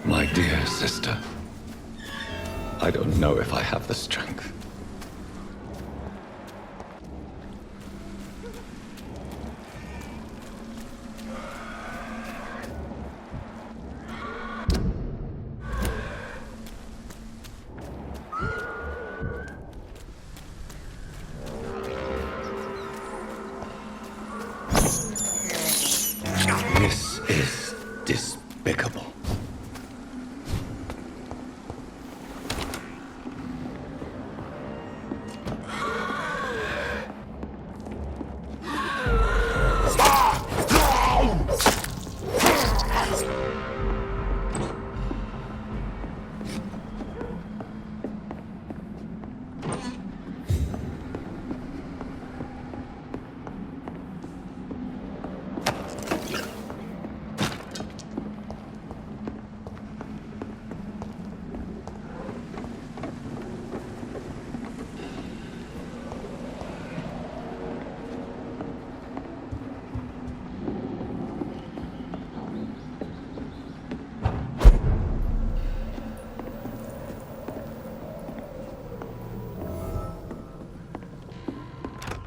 My dear sister, I don't know if I have the strength. This is despicable.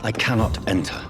I cannot enter.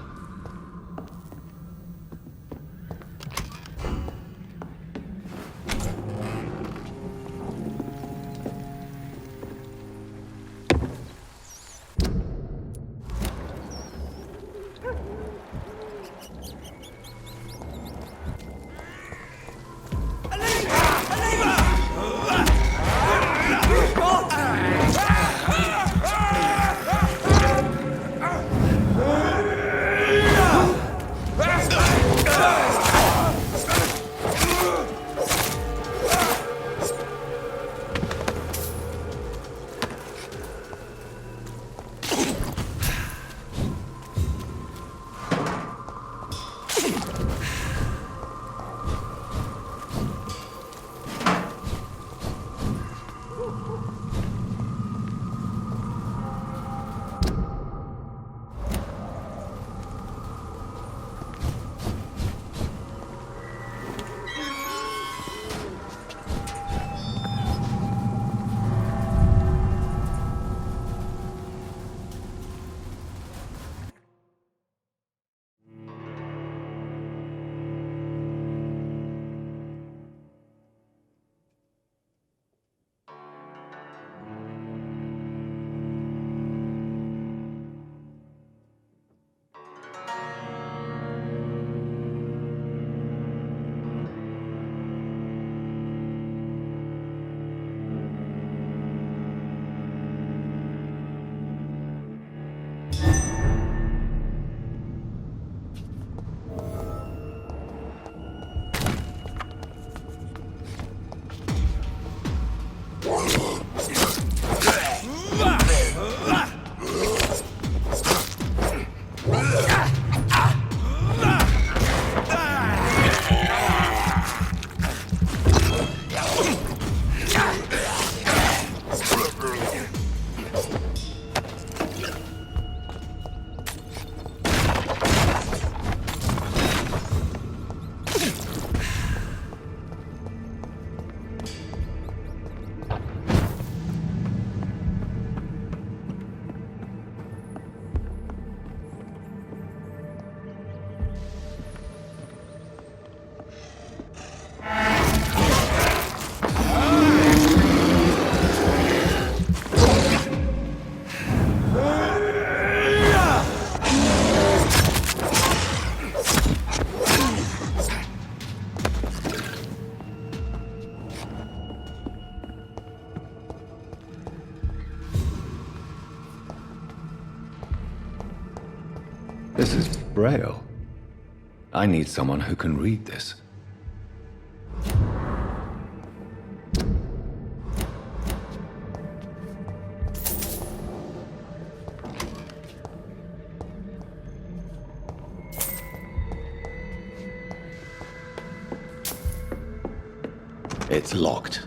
This is Braille. I need someone who can read this. It's locked.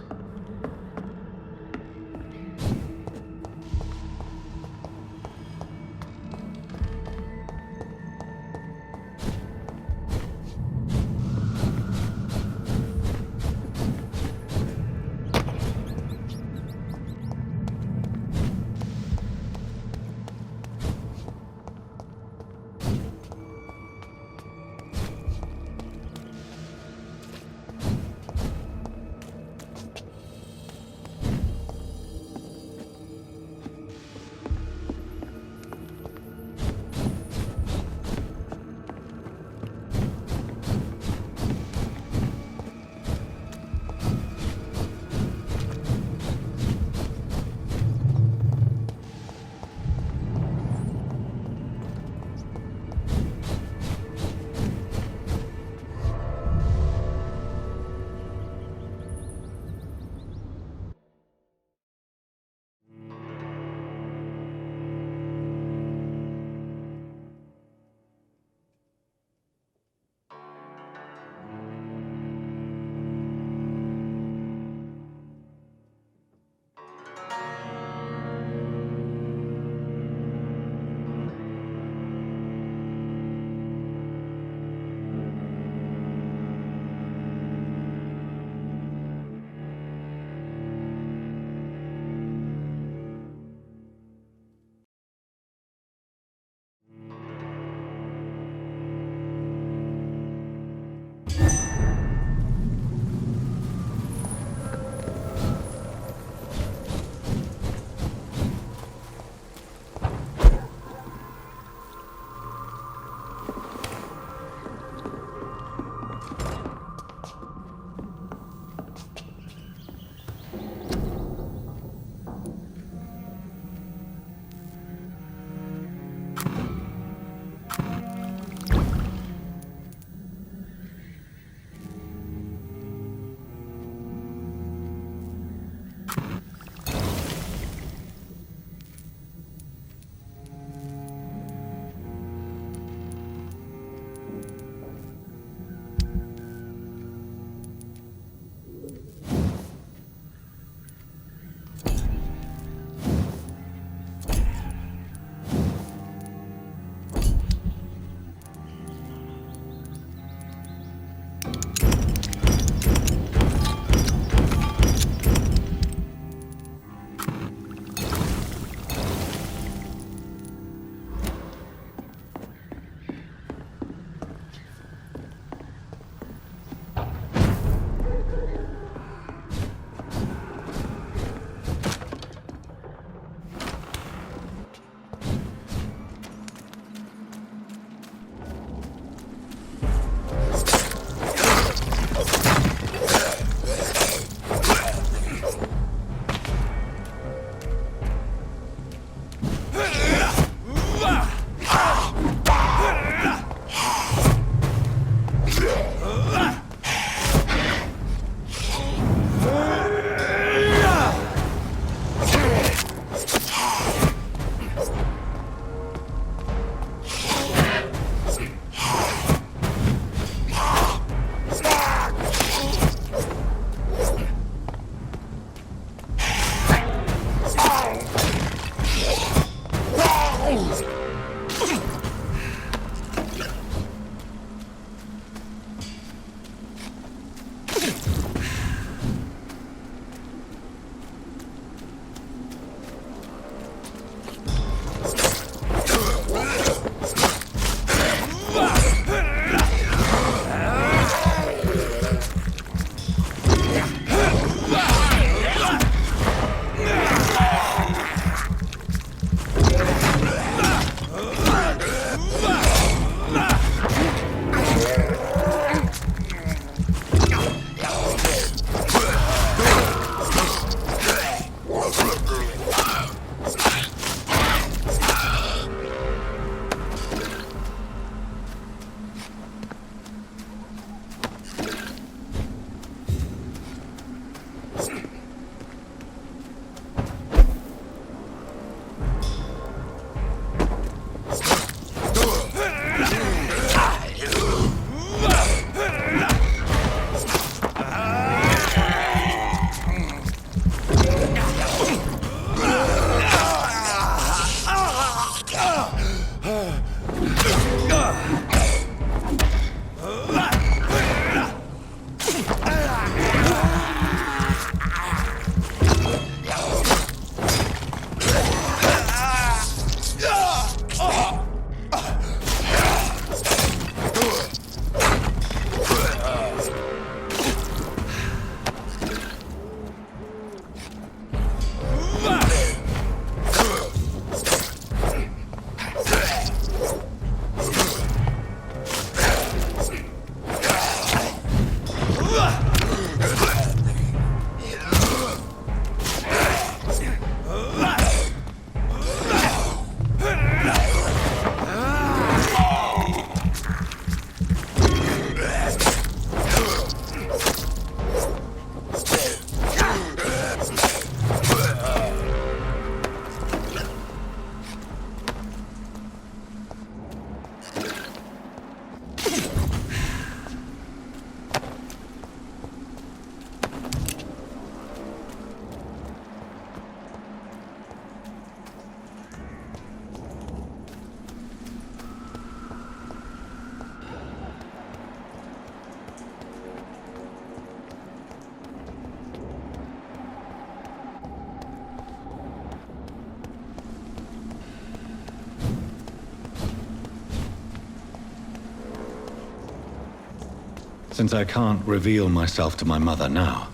Since I can't reveal myself to my mother now,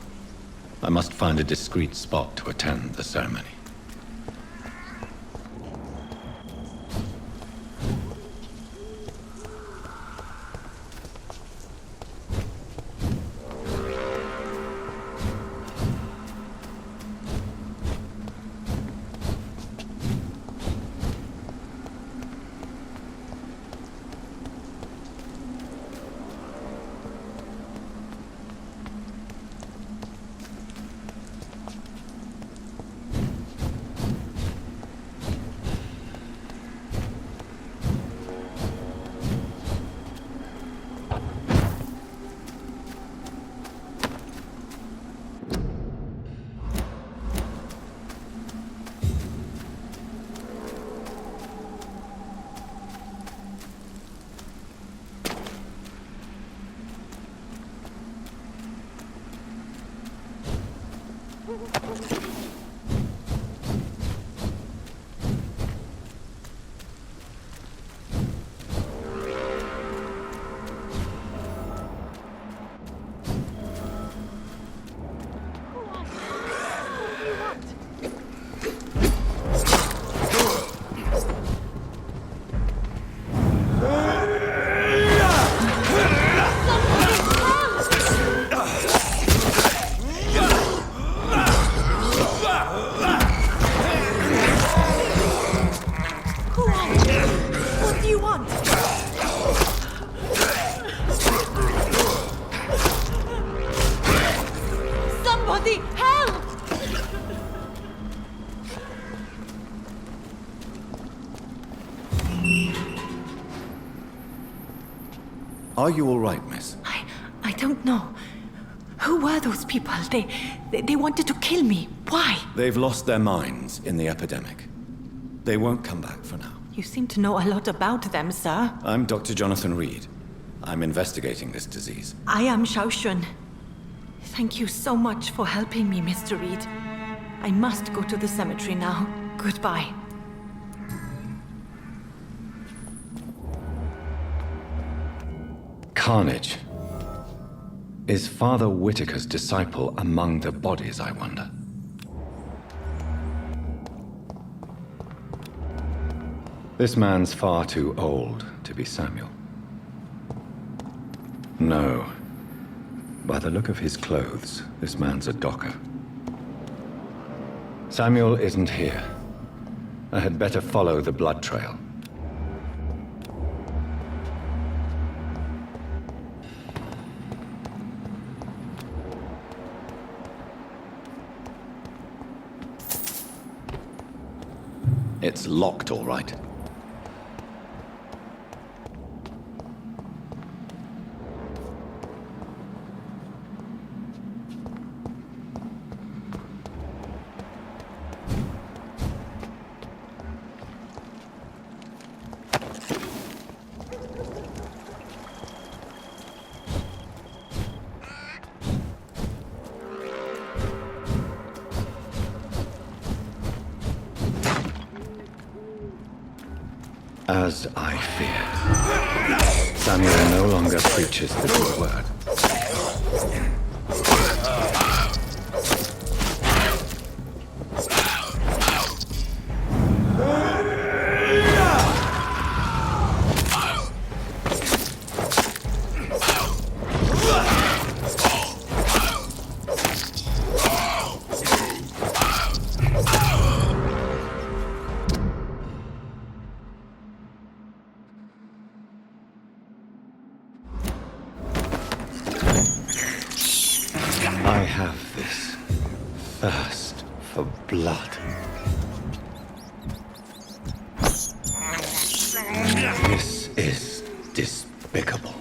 I must find a discreet spot to attend the ceremony. Are you all right, miss? I don't know. Who were those people? They wanted to kill me. Why? They've lost their minds in the epidemic. They won't come back for now. You seem to know a lot about them, sir. I'm Dr. Jonathan Reed. I'm investigating this disease. I am Xiaoxun. Thank you so much for helping me, Mr. Reed. I must go to the cemetery now. Goodbye. Carnage. Is Father Whitaker's disciple among the bodies, I wonder? This man's far too old to be Samuel. No. By the look of his clothes, this man's a docker. Samuel isn't here. I had better follow the blood trail. It's locked, all right. As I feared, Samuel no longer preaches the good word. I have this thirst for blood. This is despicable.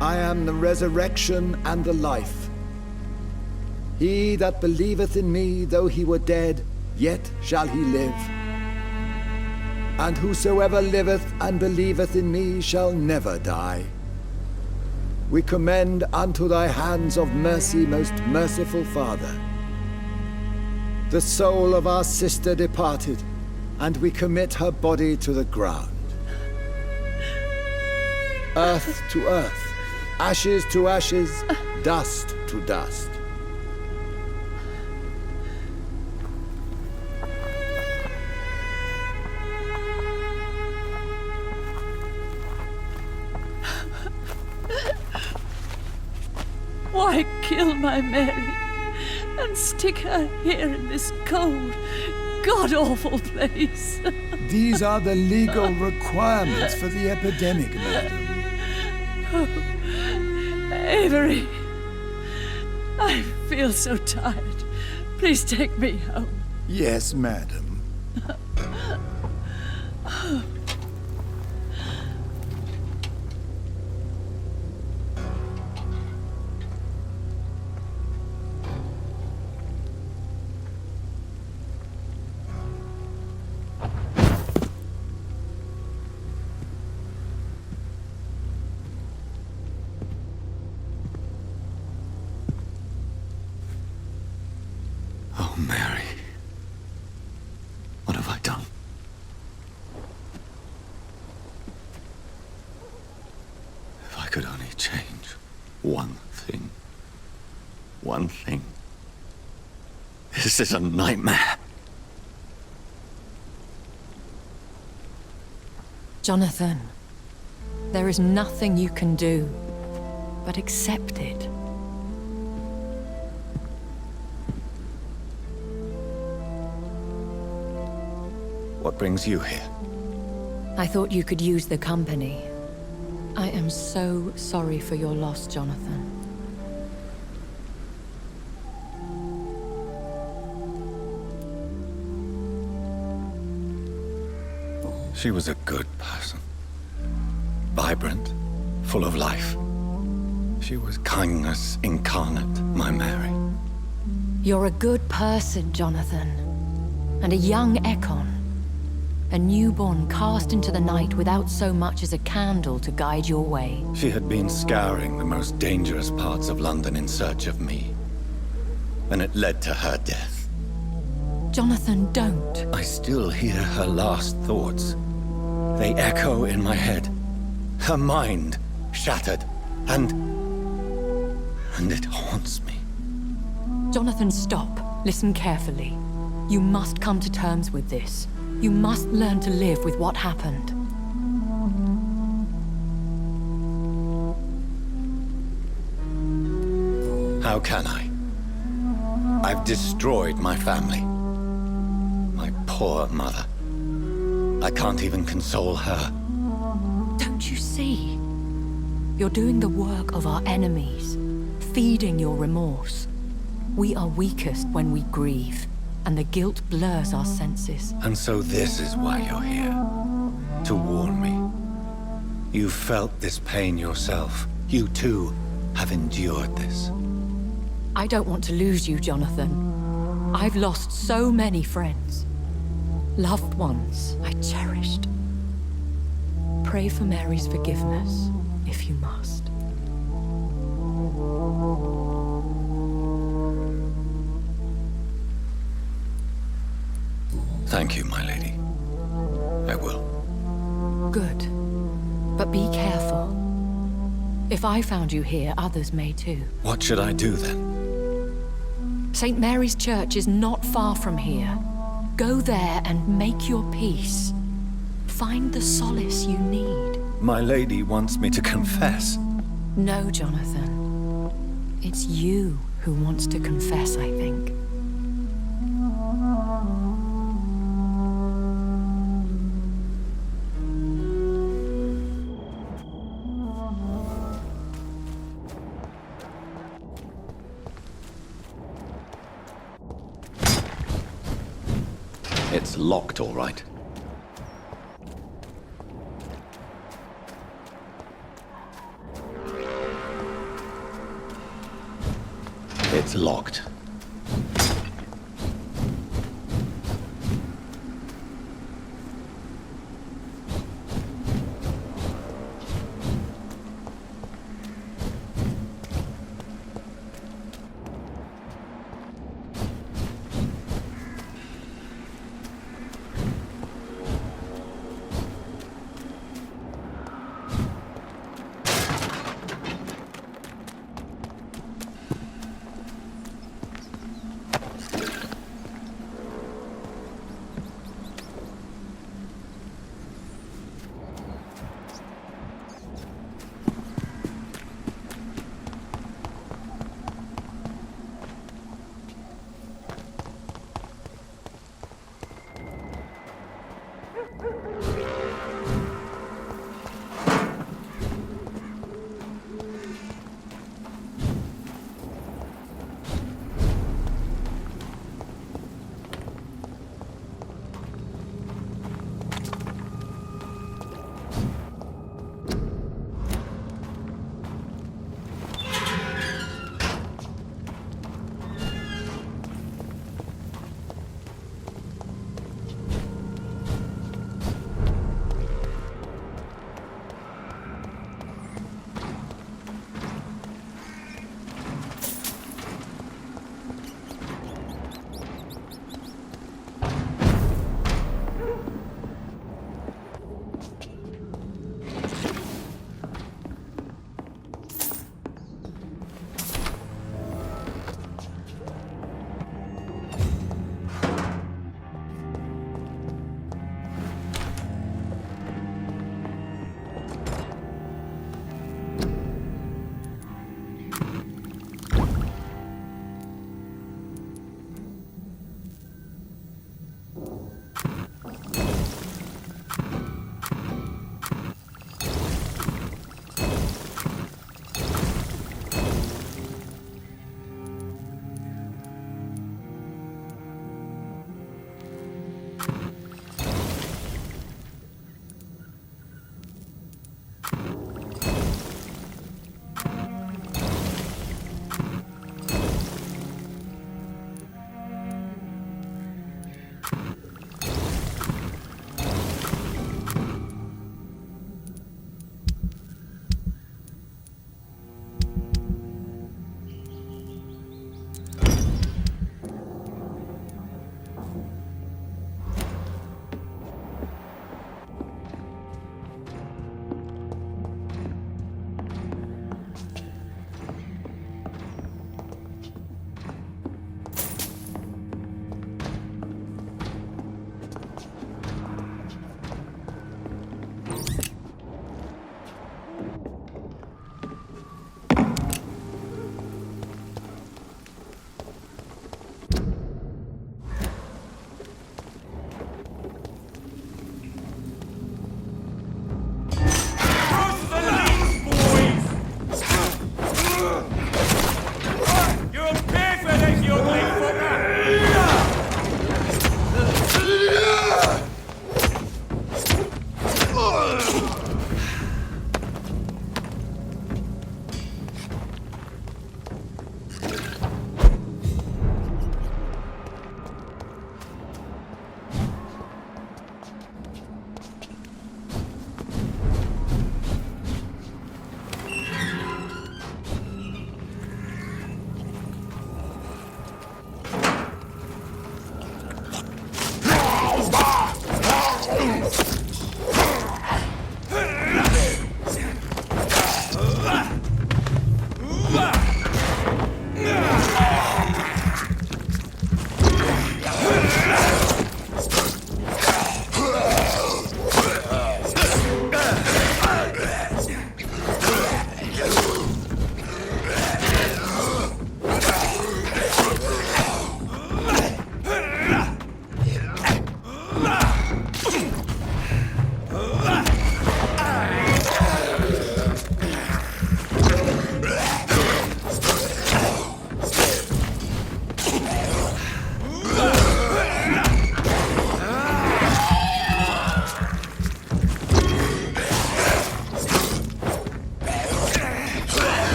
I am the resurrection and the life. He that believeth in me, though he were dead, yet shall he live. And whosoever liveth and believeth in me shall never die. We commend unto thy hands of mercy, most merciful Father, the soul of our sister departed, and we commit her body to the ground. Earth to earth, ashes to ashes, dust to dust. Why kill my Mary and stick her here in this cold, god-awful place? These are the legal requirements for the epidemic, madam. Avery, I feel so tired. Please take me home. Yes, madam. Oh, Mary. What have I done? If I could only change one thing. One thing. This is a nightmare. Jonathan, there is nothing you can do but accept it. What brings you here? I thought you could use the company. I am so sorry for your loss, Jonathan. She was a good person. Vibrant, full of life. She was kindness incarnate, my Mary. You're a good person, Jonathan. And a young Ekon. A newborn cast into the night without so much as a candle to guide your way. She had been scouring the most dangerous parts of London in search of me. And it led to her death. Jonathan, don't. I still hear her last thoughts. They echo in my head. Her mind shattered, and it haunts me. Jonathan, stop. Listen carefully. You must come to terms with this. You must learn to live with what happened. How can I? I've destroyed my family. My poor mother. I can't even console her. Don't you see? You're doing the work of our enemies, feeding your remorse. We are weakest when we grieve, and the guilt blurs our senses. And so this is why you're here. To warn me. You felt this pain yourself. You too have endured this. I don't want to lose you, Jonathan. I've lost so many friends. Loved ones I cherished. Pray for Mary's forgiveness, if you must. Thank you, my lady. I will. Good. But be careful. If I found you here, others may too. What should I do then? St. Mary's Church is not far from here. Go there and make your peace. Find the solace you need. My lady wants me to confess. No, Jonathan. It's you who wants to confess, I think. It's locked, all right. It's locked.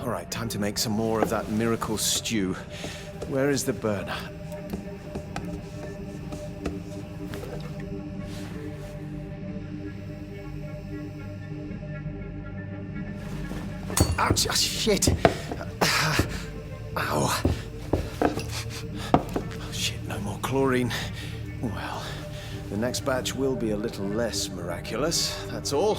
All right, time to make some more of that miracle stew. Where is the burner? Ouch! Oh, shit! Ow! Oh, shit, no more chlorine. Well, the next batch will be a little less miraculous, that's all.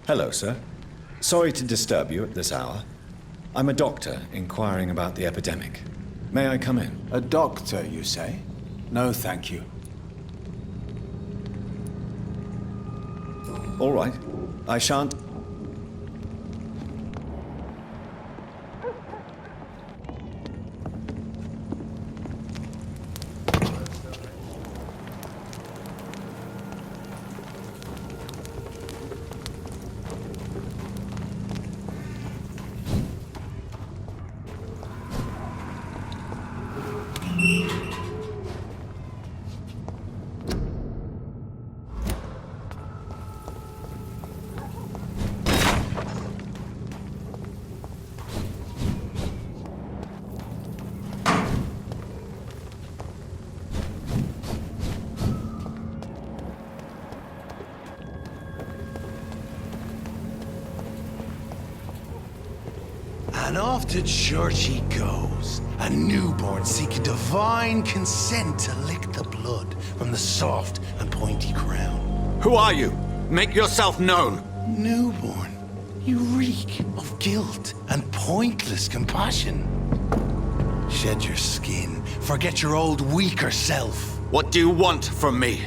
Hello, sir. Sorry to disturb you at this hour. I'm a doctor inquiring about the epidemic. May I come in? A doctor, you say? No, thank you. All right. I shan't... And off to church he goes, a newborn seeking divine consent to lick the blood from the soft and pointy crown. Who are you? Make yourself known. Newborn, you reek of guilt and pointless compassion. Shed your skin, forget your old weaker self. What do you want from me?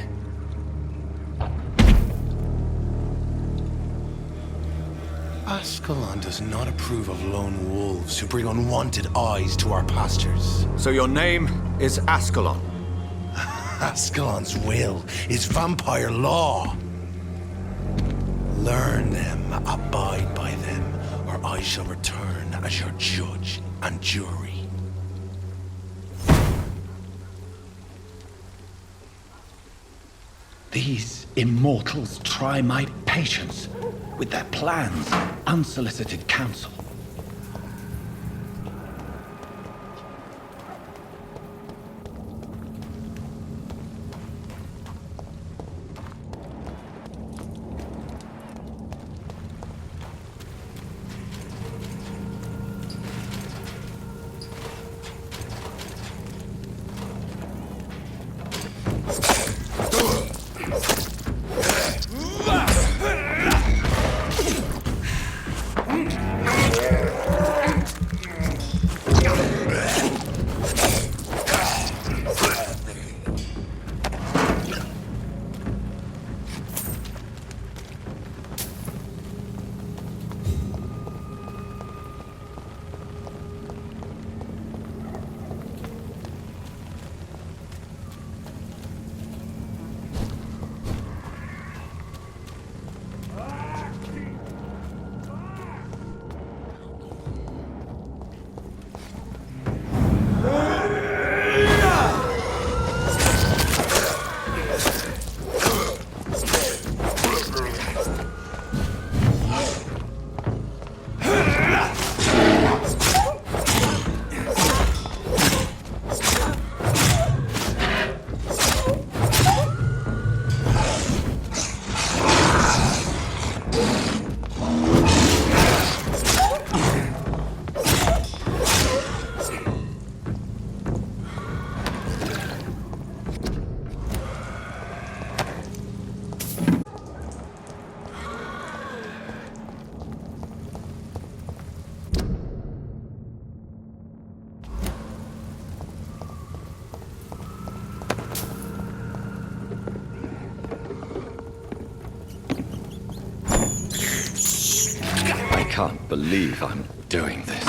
Ascalon does not approve of lone wolves who bring unwanted eyes to our pastures. So your name is Ascalon. Ascalon's will is vampire law. Learn them, abide by them, or I shall return as your judge and jury. These immortals try my patience with their plans, unsolicited counsel. I can't believe I'm doing this.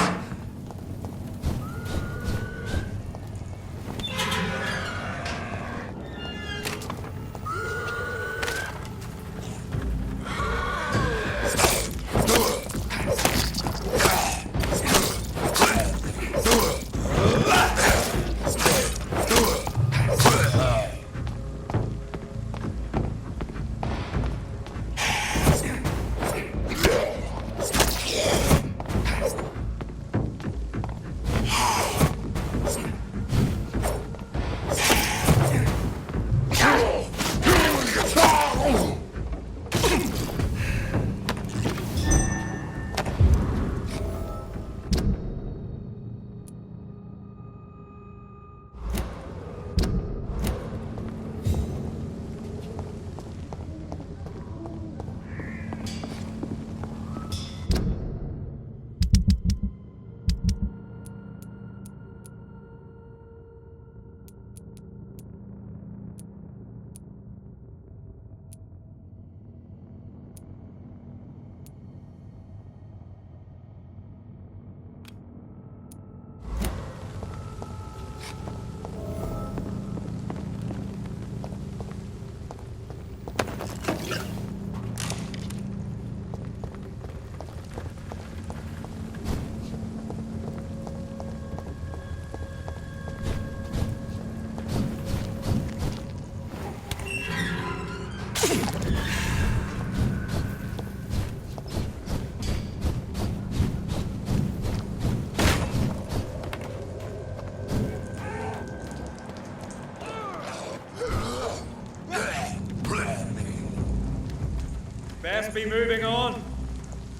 Let's be moving on.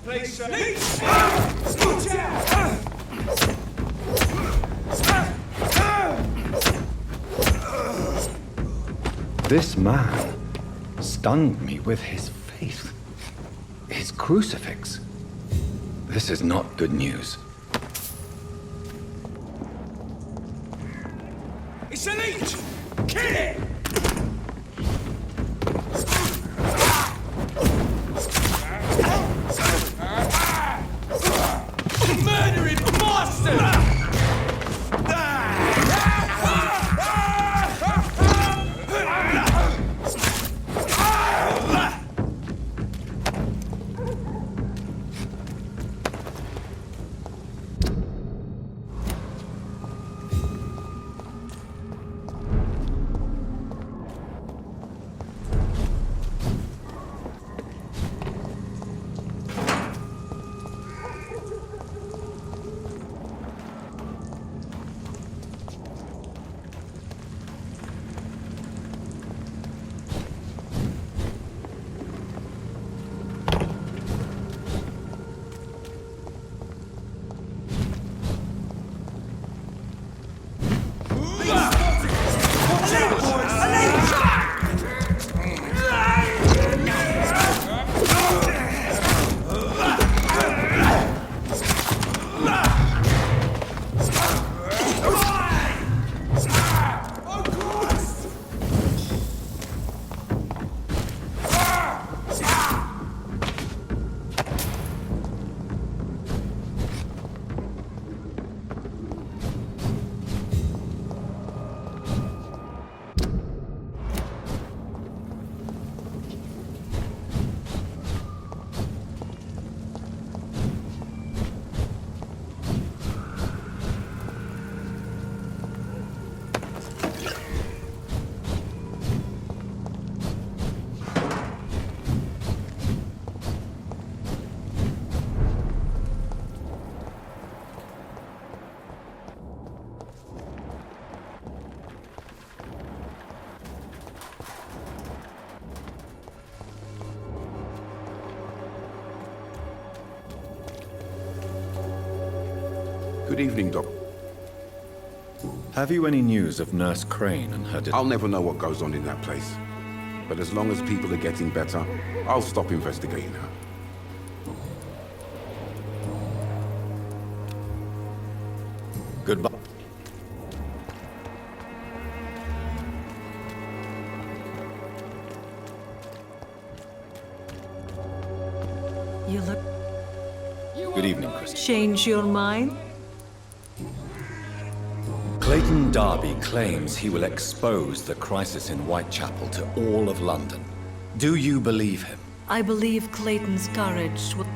Please, sir. This man stunned me with his faith. His crucifix. This is not good news. It's a leech! Kill it! Murdering bastard! Good evening, Doc. Have you any news of Nurse Crane and her... I'll never know what goes on in that place. But as long as people are getting better, I'll stop investigating her. Goodbye. You look... Good evening, Chris. Change your mind? Clayton Darby claims he will expose the crisis in Whitechapel to all of London. Do you believe him? I believe Clayton's courage will...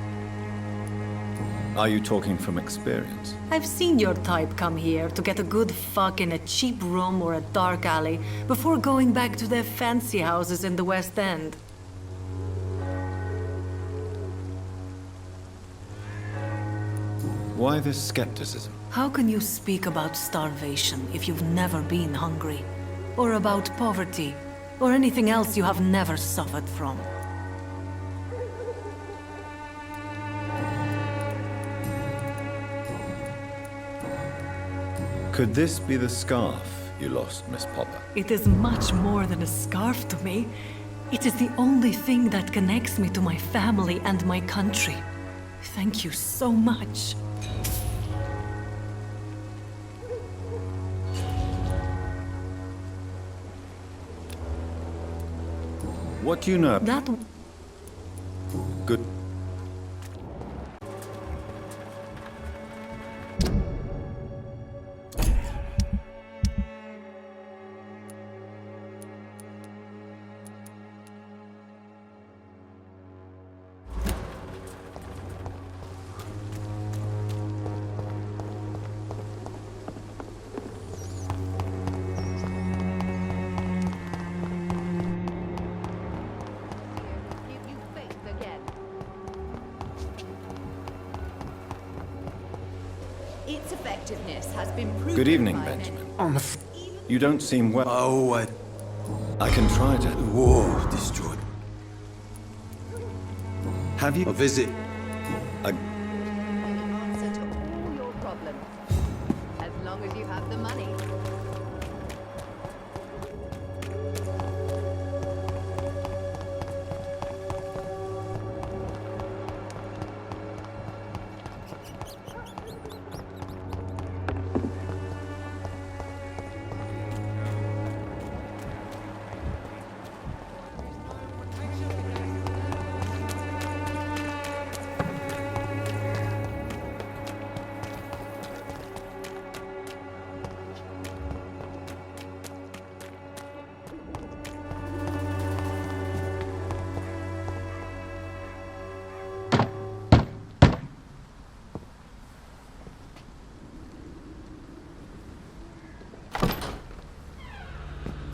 Are you talking from experience? I've seen your type come here to get a good fuck in a cheap room or a dark alley before going back to their fancy houses in the West End. Why this skepticism? How can you speak about starvation if you've never been hungry? Or about poverty? Or anything else you have never suffered from? Could this be the scarf you lost, Miss Popper? It is much more than a scarf to me. It is the only thing that connects me to my family and my country. Thank you so much. What do you know? That... Good. Its effectiveness has been proven. Good evening, Benjamin. You don't seem well. Oh, I can try to... War destroyed. Have you... A visit. Answer to all your problems. As long as you have the money.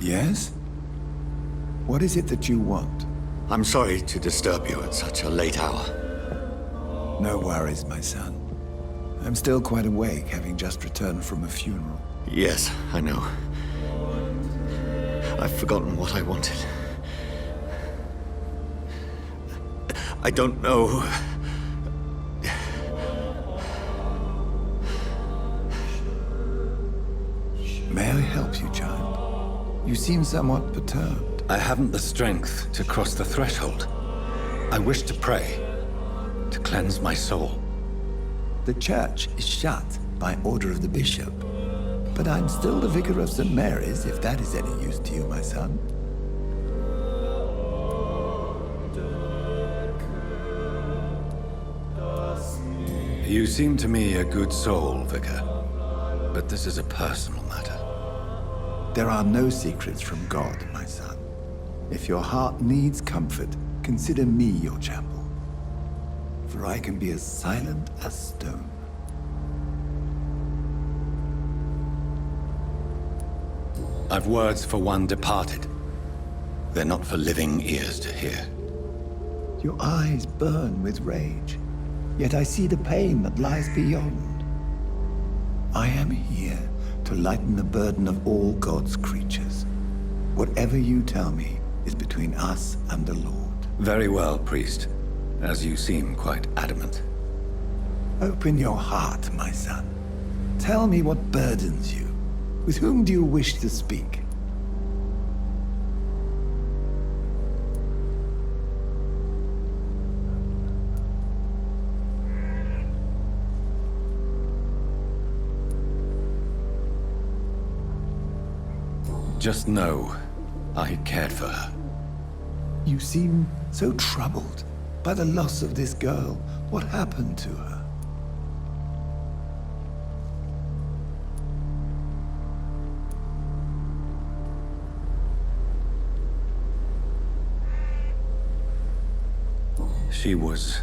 Yes? What is it that you want? I'm sorry to disturb you at such a late hour. No worries, my son. I'm still quite awake, having just returned from a funeral. Yes, I know. I've forgotten what I wanted. I don't know. May I help you, child? You seem somewhat perturbed. I haven't the strength to cross the threshold. I wish to pray, to cleanse my soul. The church is shut by order of the bishop. But I'm still the vicar of St. Mary's, if that is any use to you, my son. You seem to me a good soul, Vicar. But this is a personal matter. There are no secrets from God, my son. If your heart needs comfort, consider me your chapel. For I can be as silent as stone. I've words for one departed. They're not for living ears to hear. Your eyes burn with rage, yet I see the pain that lies beyond. I am here to lighten the burden of all God's creatures. Whatever you tell me is between us and the Lord. Very well, priest, as you seem quite adamant. Open your heart, my son. Tell me what burdens you. With whom do you wish to speak? Just know, I cared for her. You seem so troubled by the loss of this girl. What happened to her? She was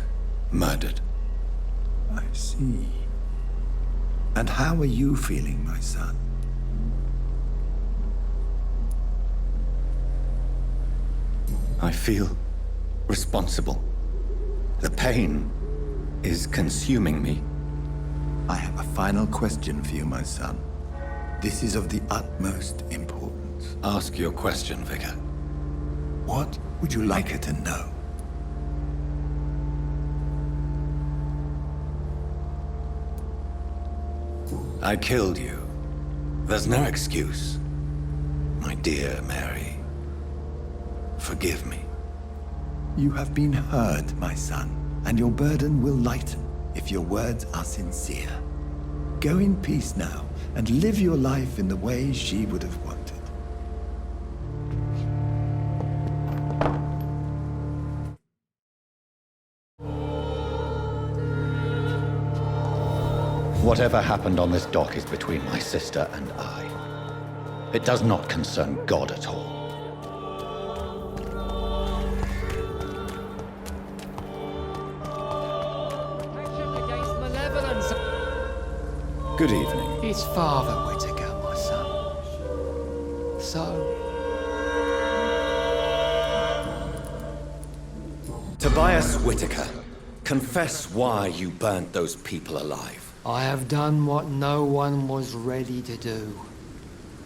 murdered. I see. And how are you feeling, my son? I feel responsible. The pain is consuming me. I have a final question for you, my son. This is of the utmost importance. Ask your question, Vicar. What would you like her to know? I killed you. There's no excuse. My dear Mary, forgive me. You have been heard, my son, and your burden will lighten if your words are sincere. Go in peace now, and live your life in the way she would have wanted. Whatever happened on this dock is between my sister and I. It does not concern God at all. Good evening. It's Father Whittaker, my son. So? Tobias Whittaker, confess why you burned those people alive. I have done what no one was ready to do.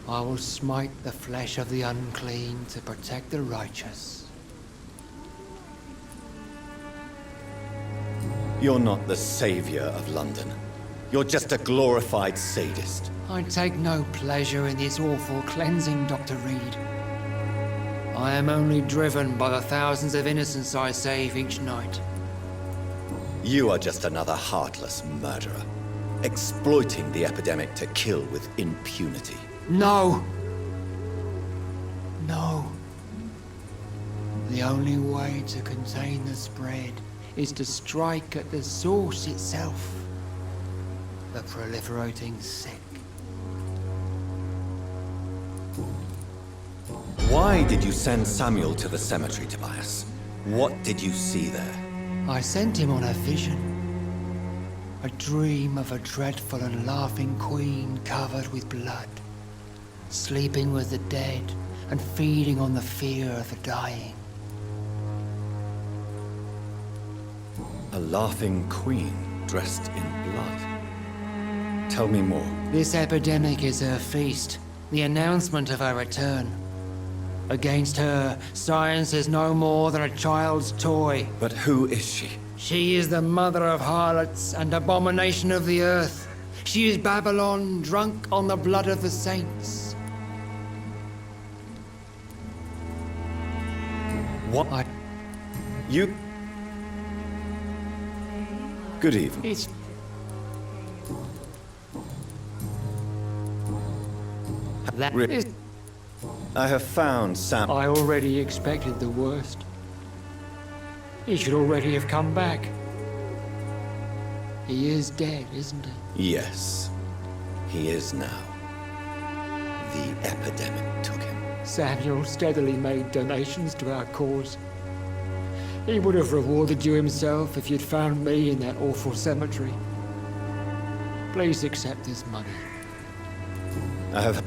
I will smite the flesh of the unclean to protect the righteous. You're not the savior of London. You're just a glorified sadist. I take no pleasure in this awful cleansing, Dr. Reed. I am only driven by the thousands of innocents I save each night. You are just another heartless murderer, exploiting the epidemic to kill with impunity. No! No. The only way to contain the spread is to strike at the source itself. The proliferating sick. Why did you send Samuel to the cemetery, Tobias? What did you see there? I sent him on a vision. A dream of a dreadful and laughing queen covered with blood, sleeping with the dead and feeding on the fear of the dying. A laughing queen dressed in blood. Tell me more. This epidemic is her feast, the announcement of her return. Against her, science is no more than a child's toy. But who is she? She is the mother of harlots and abomination of the earth. She is Babylon, drunk on the blood of the saints. What? You... Good evening. That is... I have found Sam... I already expected the worst. He should already have come back. He is dead, isn't he? Yes, he is now. The epidemic took him. Samuel steadily made donations to our cause. He would have rewarded you himself if you'd found me in that awful cemetery. Please accept this money. I have...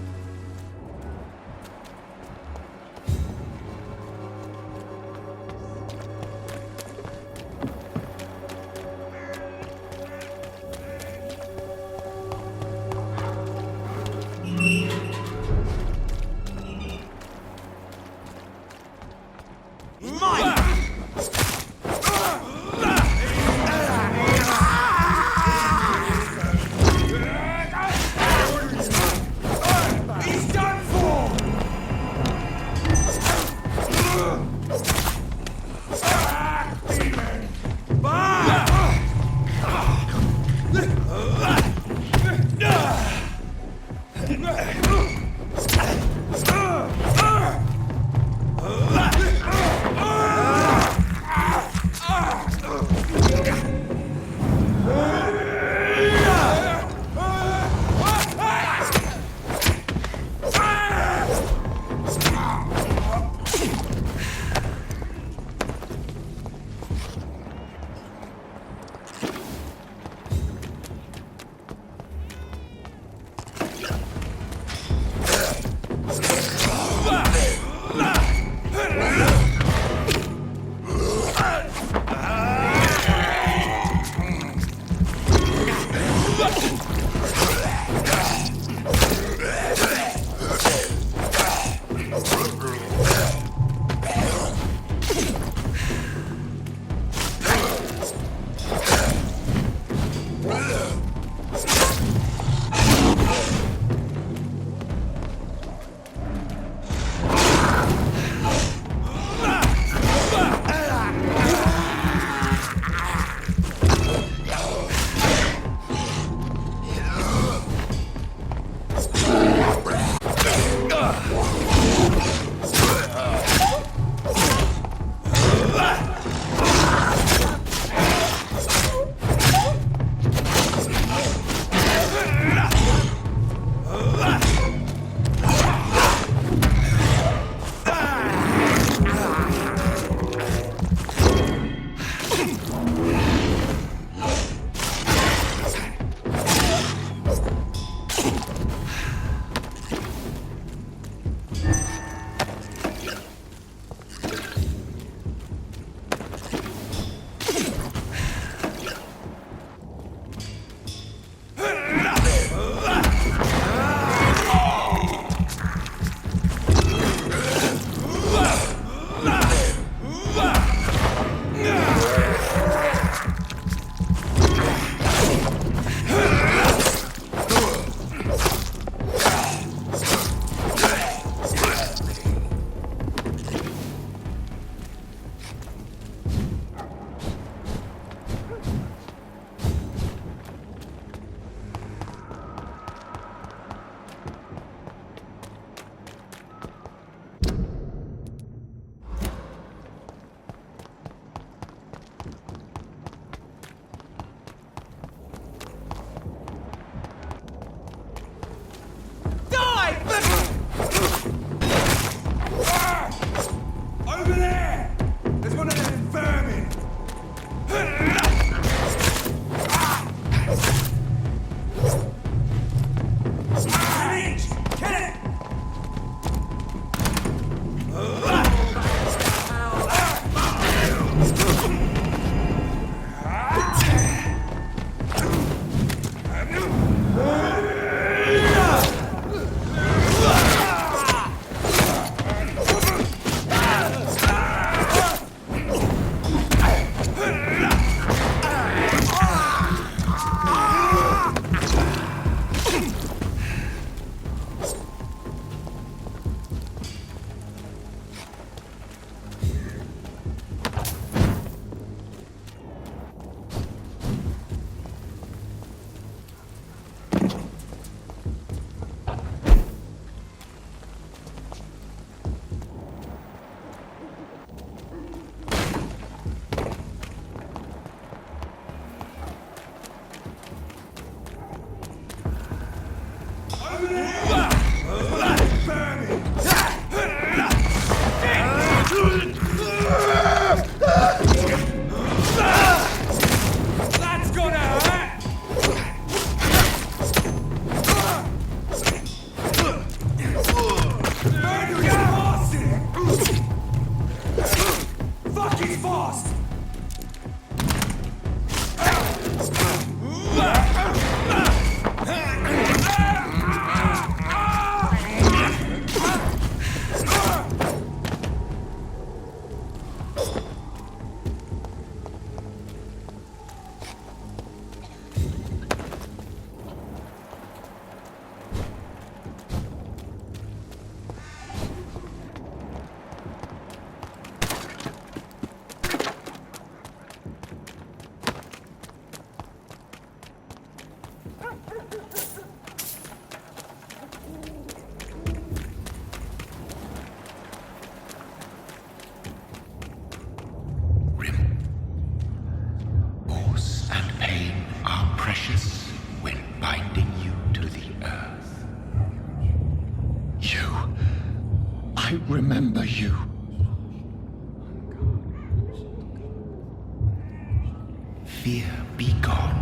fear be gone.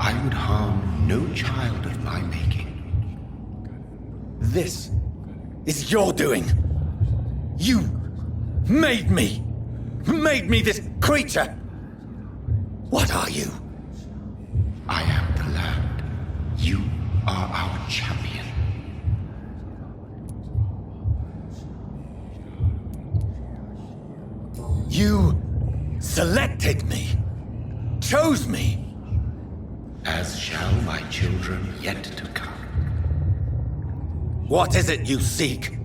I would harm no child of my making. This is your doing. You made me. Made me this creature. What are you? I am the land. You are our champion. You selected me. Chose me. As shall my children yet to come. What is it you seek?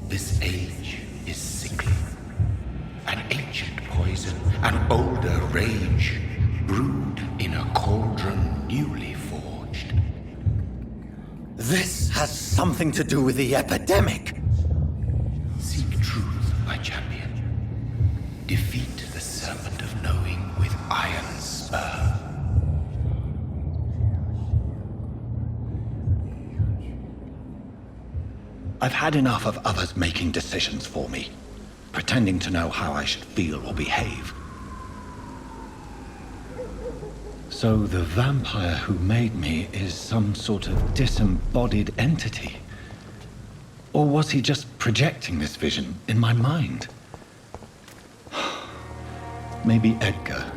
This age is sickly. An ancient poison, an older rage, brewed in a cauldron newly forged. This has something to do with the epidemic. Seek truth, my champion. Defeat the serpent of knowing with iron spur. I've had enough of others making decisions for me, pretending to know how I should feel or behave. So the vampire who made me is some sort of disembodied entity? Or was he just projecting this vision in my mind? Maybe Edgar